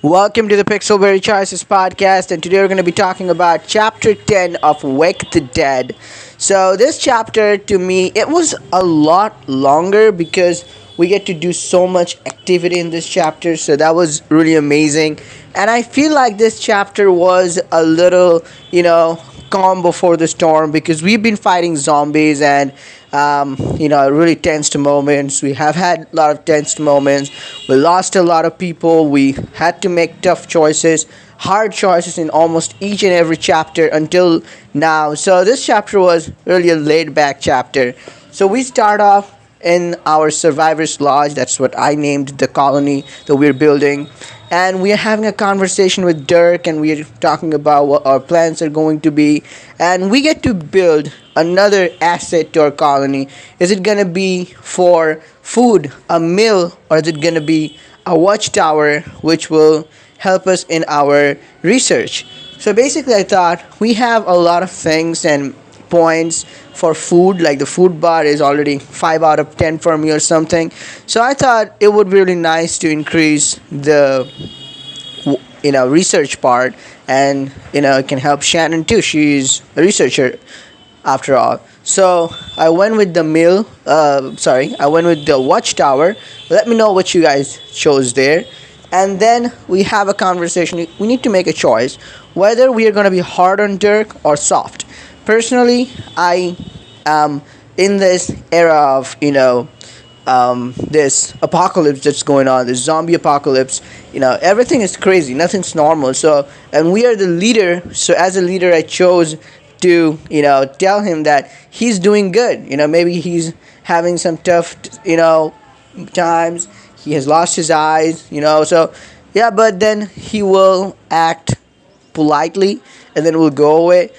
Welcome to the Pixelberry Choices podcast, and today we're going to be talking about chapter 10 of Wake the Dead. So, this chapter to me, it was a lot longer because we get to do so much activity in this chapter, so that was really amazing. And I feel like this chapter was a little, calm before the storm because we've been fighting zombies and really tensed moments. We have had a lot of tensed moments. We lost a lot of people. We had to make tough choices, hard choices in almost each and every chapter until now. So this chapter was really a laid back chapter. So we start off in our survivors lodge. That's what I named the colony that we're building, and we are having a conversation with Dirk, and we're talking about what our plans are going to be, and we get to build another asset to our colony. Is it going to be for food, a mill, or is it going to be a watchtower which will help us in our research? So basically I thought we have a lot of things and points for food, like the food bar is already 5 out of 10 for me or something. So I thought it would be really nice to increase the research part, and it can help Shannon too. She's a researcher after all. So I went with the mill. I went with the watchtower. Let me know what you guys chose there, and then we have a conversation. We need to make a choice whether we are going to be hard on Dirk or soft. Personally, I am in this era of this apocalypse that's going on, this zombie apocalypse. Everything is crazy, nothing's normal. So, and we are the leader. So as a leader, I chose to tell him that he's doing good. Maybe he's having some tough times. He has lost his eyes. So yeah, but then he will act politely, and then we'll go away.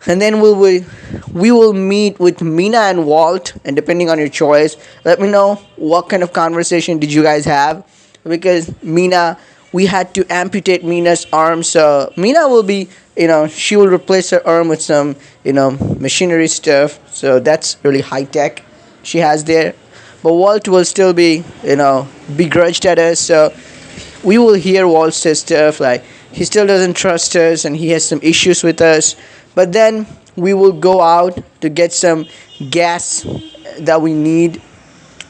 And then we will meet with Mina and Walt, and depending on your choice, let me know what kind of conversation did you guys have, because Mina, we had to amputate Mina's arm. So Mina will be, she will replace her arm with some machinery stuff, so that's really high tech she has there. But Walt will still be begrudged at us, so we will hear Walt say stuff like he still doesn't trust us and he has some issues with us. But then we will go out to get some gas that we need,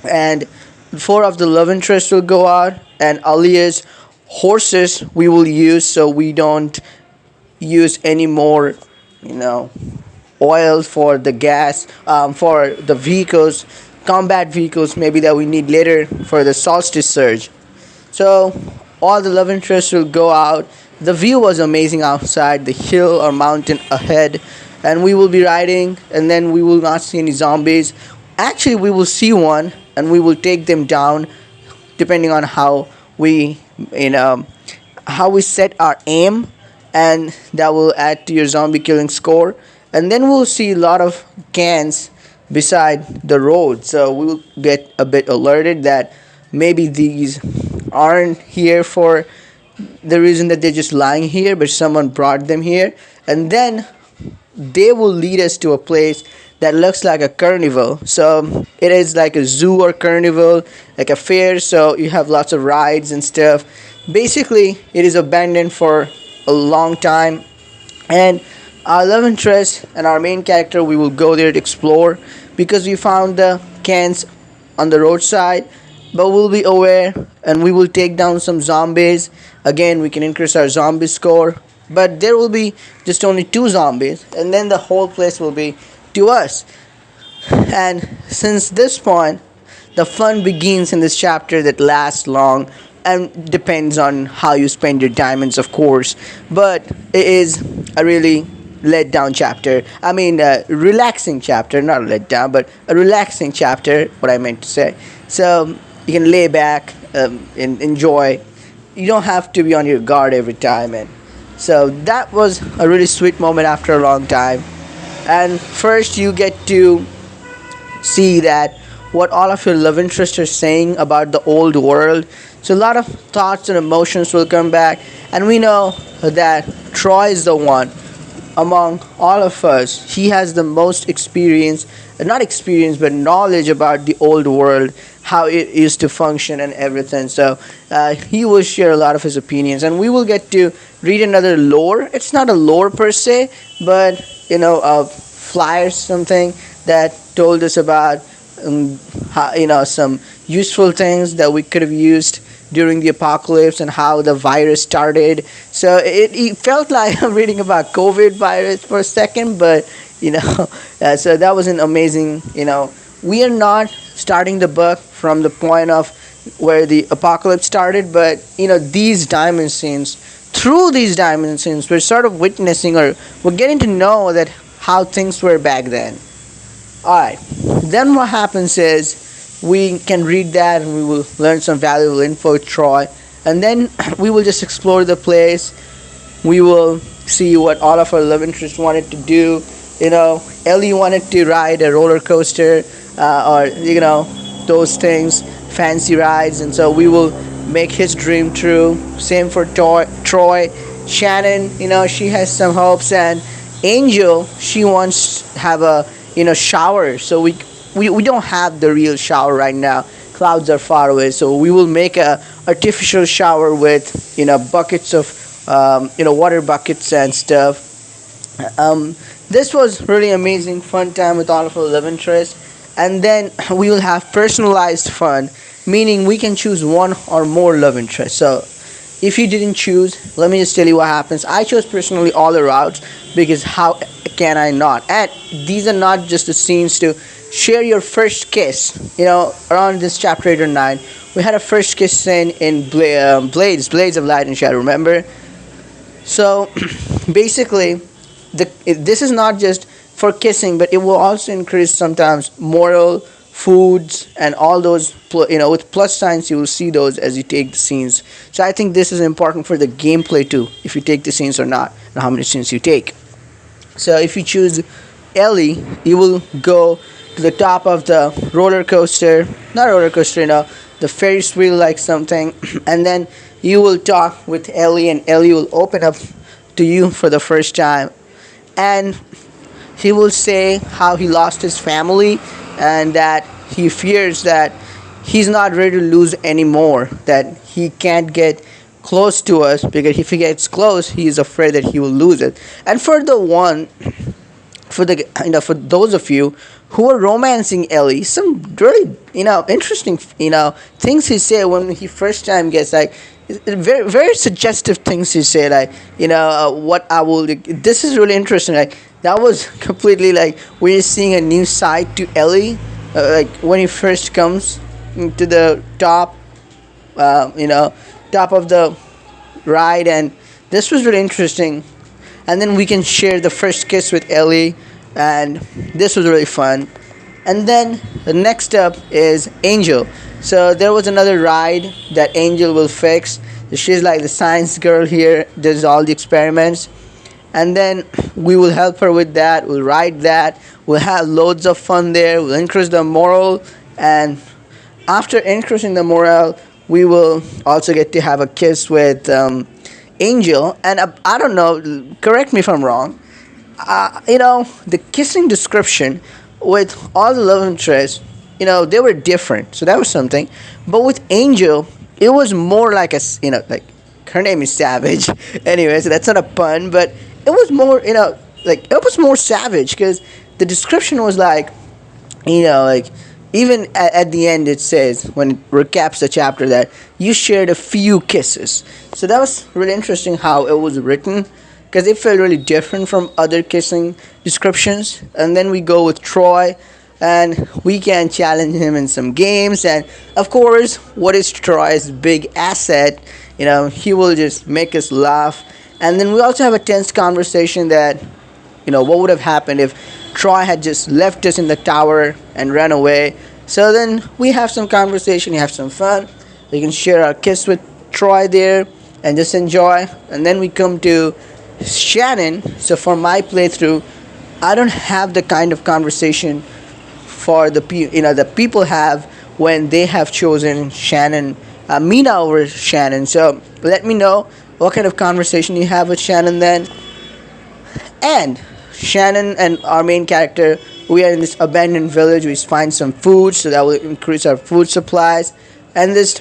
and 4 of the love interests will go out, and Alia's horses we will use, so we don't use any more, oil for the gas, for the vehicles, combat vehicles maybe that we need later for the solstice surge. So all the love interests will go out. The view was amazing outside, the hill or mountain ahead, and we will be riding, and then we will not see any zombies. Actually, we will see one, and we will take them down, depending on how we, how we set our aim, and that will add to your zombie killing score. And then we'll see a lot of cans beside the road, so we will get a bit alerted that maybe these aren't here for the reason that they're just lying here, but someone brought them here, and then they will lead us to a place that looks like a carnival. So it is like a zoo or carnival, like a fair, so you have lots of rides and stuff. Basically it is abandoned for a long time, and our love interest and our main character, we will go there to explore because we found the cans on the roadside. But we'll be aware, and we will take down some zombies. Again, we can increase our zombie score, but there will be just only 2 zombies, and then the whole place will be to us. And since this point, the fun begins in this chapter that lasts long and depends on how you spend your diamonds, of course. But it is a really let down chapter. I mean, a relaxing chapter, not let down, but a relaxing chapter, what I meant to say. So you can lay back and enjoy. You don't have to be on your guard every time. And so that was a really sweet moment after a long time. And first you get to see that what all of your love interests are saying about the old world. So a lot of thoughts and emotions will come back, and we know that Troy is the one among all of us. He has the most experience, not experience, but knowledge about the old world, how it used to function and everything. So he will share a lot of his opinions, and we will get to read another lore. It's not a lore per se, but a flyer something that told us about how, some useful things that we could have used during the apocalypse and how the virus started. So it felt like I'm reading about COVID virus for a second, but so that was an amazing. We are not starting the book from the point of where the apocalypse started, but these diamond scenes. Through these diamond scenes, we're sort of witnessing, or we're getting to know that how things were back then. Alright, then what happens is we can read that and we will learn some valuable info with Troy, and then we will just explore the place. We will see what all of our love interests wanted to do. Ellie wanted to ride a roller coaster, or those things, fancy rides, and so we will make his dream true. Same for Troy. Shannon, she has some hopes, and Angel, she wants to have a shower. So we don't have the real shower right now. Clouds are far away, so we will make a artificial shower with buckets of water buckets and stuff. This was really amazing, fun time with all of our love interests, and then we will have personalized fun, meaning we can choose one or more love interests. So if you didn't choose, let me just tell you what happens. I chose personally all the routes because how can I not? And these are not just the scenes to share your first kiss. Around this chapter 8 or 9, we had a first kiss scene in Blades of Light and Shadow. Remember? So basically, this is not just for kissing, but it will also increase sometimes moral, foods, and all those. With plus signs, you will see those as you take the scenes. So I think this is important for the gameplay too, if you take the scenes or not, and how many scenes you take. So if you choose Ellie, you will go to the top of the roller coaster, not roller coaster, the Ferris wheel like something, and then you will talk with Ellie, and Ellie will open up to you for the first time, and he will say how he lost his family and that he fears that he's not ready to lose anymore, that he can't get close to us because if he gets close, he is afraid that he will lose it. And for for those of you who are romancing Ellie, some really interesting things he said when he first time gets like very very suggestive things he said, like what I will. This is really interesting. Like that was completely like we're seeing a new side to Ellie, like when he first comes to the top, top of the ride, and this was really interesting. And then we can share the first kiss with Ellie, and this was really fun. And then the next up is Angel. So there was another ride that Angel will fix. She's like the science girl here, does all the experiments, and then we will help her with that. We'll ride that. We'll have loads of fun there. We'll increase the morale, and after increasing the morale, we will also get to have a kiss with Angel. And I don't know, correct me if I'm wrong. The kissing description with all the love interests, they were different. So that was something. But with Angel, it was more like like her name is Savage. Anyway, so that's not a pun, but it was more, like it was more savage because the description was like, like even at the end it says when it recaps the chapter that you shared a few kisses. So that was really interesting how it was written because it felt really different from other kissing descriptions. And then we go with Troy, and we can challenge him in some games. And of course, what is Troy's big asset? He will just make us laugh. And then we also have a tense conversation that, what would have happened if Troy had just left us in the tower and ran away. So then we have some conversation, we have some fun. We can share our kiss with Troy there and just enjoy. And then we come to Shannon. So for my playthrough, I don't have the kind of conversation for the people have when they have chosen Shannon, Mina over Shannon. So let me know what kind of conversation you have with Shannon then. And Shannon and our main character we are in this abandoned village. We find some food, so that will increase our food supplies. And this,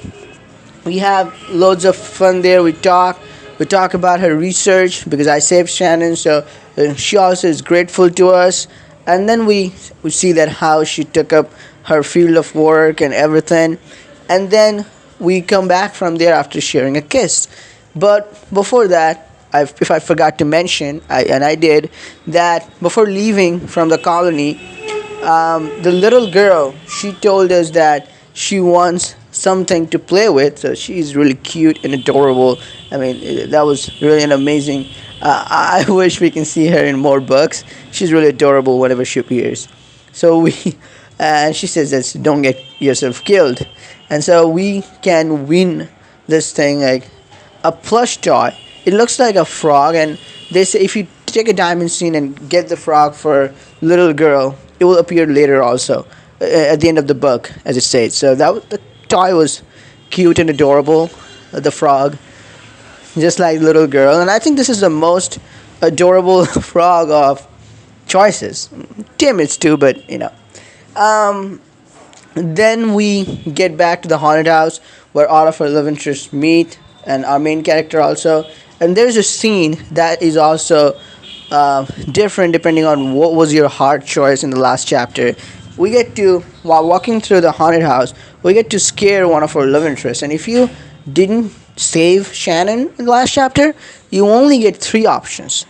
we have loads of fun there. We talk about her research because I saved Shannon, so she also is grateful to us. And then we see that how she took up her field of work and everything. And then we come back from there after sharing a kiss. But before that, if I forgot to mention, and I did, that before leaving from the colony, the little girl, she told us that she wants something to play with. So she's really cute and adorable. I mean, that was really an amazing. I wish we can see her in more books. She's really adorable whenever she appears. So we, and she says that don't get yourself killed, and so we can win this thing like a plush toy. It looks like a frog, and they say if you take a diamond scene and get the frog for little girl, it will appear later also at the end of the book, as it states. So the toy was cute and adorable, the frog, just like little girl. And I think this is the most adorable frog of choices. Tim is too, but then we get back to the haunted house where all of our love interests meet and our main character also. And there's a scene that is also different depending on what was your hard choice in the last chapter. We get to, while walking through the haunted house, we get to scare one of our love interests. And if you didn't save Shannon in the last chapter, you only get 3 options.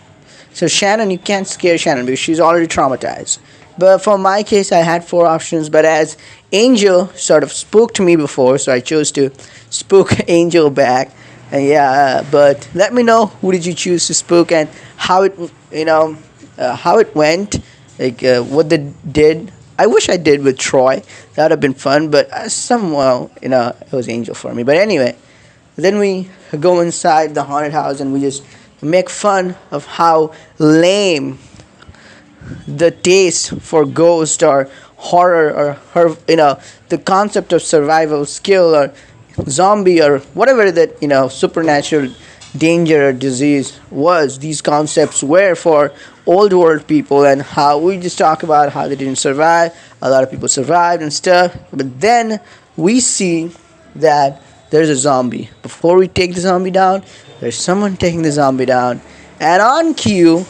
So Shannon, you can't scare Shannon because she's already traumatized. But for my case, I had 4 options. But as Angel sort of spooked me before, so I chose to spook Angel back. And yeah, but let me know who did you choose to spook and how it, how it went, like what they did. I wish I did with Troy. That would have been fun, but somehow, it was Angel for me. But anyway, then we go inside the haunted house and we just make fun of how lame the taste for ghost or horror or the concept of survival skill or zombie or whatever that supernatural danger or disease was, these concepts were for old world people, and how we just talk about how they didn't survive. A lot of people survived and stuff, but then we see that there's a zombie. Before we take the zombie down, there's someone taking the zombie down, and on cue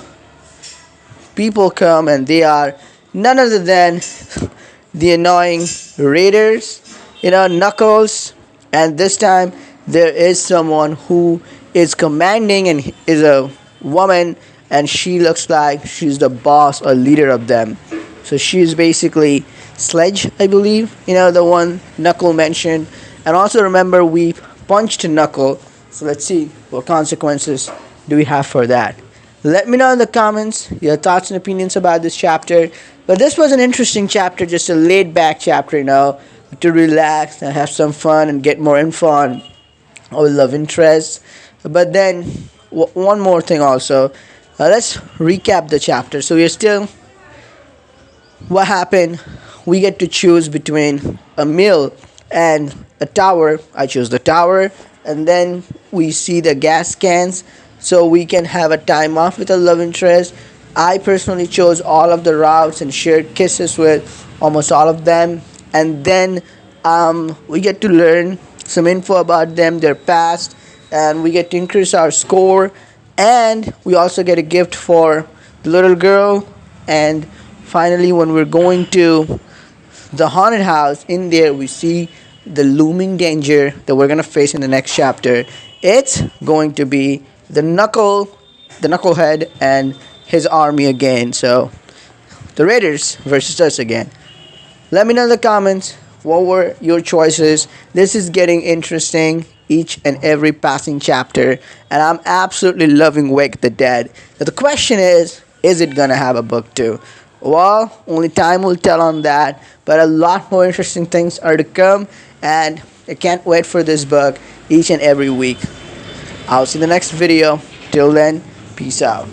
people come, and they are none other than the annoying raiders, Knuckles. And this time there is someone who is commanding and is a woman, and she looks like she's the boss or leader of them. So she's basically Sledge, I believe, the one Knuckle mentioned. And also remember, we punched Knuckle, so let's see what consequences do we have for that. Let me know in the comments your thoughts and opinions about this chapter. But this was an interesting chapter, just a laid back chapter, to relax and have some fun and get more info on our love interests. But then one more thing also, let's recap the chapter. So we're still, what happened, we get to choose between a mill and a tower. I chose the tower, and then we see the gas cans so we can have a time off with a love interest. I personally chose all of the routes and shared kisses with almost all of them. And then we get to learn some info about them, their past, and we get to increase our score. And we also get a gift for the little girl. And finally, when we're going to the haunted house, in there we see the looming danger that we're going to face in the next chapter. It's going to be the Knucklehead and his army again. So the Raiders versus us again. Let me know in the comments what were your choices. This is getting interesting each and every passing chapter, and I'm absolutely loving Wake the Dead. Now the question is it gonna have a book 2? Well, only time will tell on that, but a lot more interesting things are to come, and I can't wait for this book each and every week. I'll see you in the next video. Till then, peace out.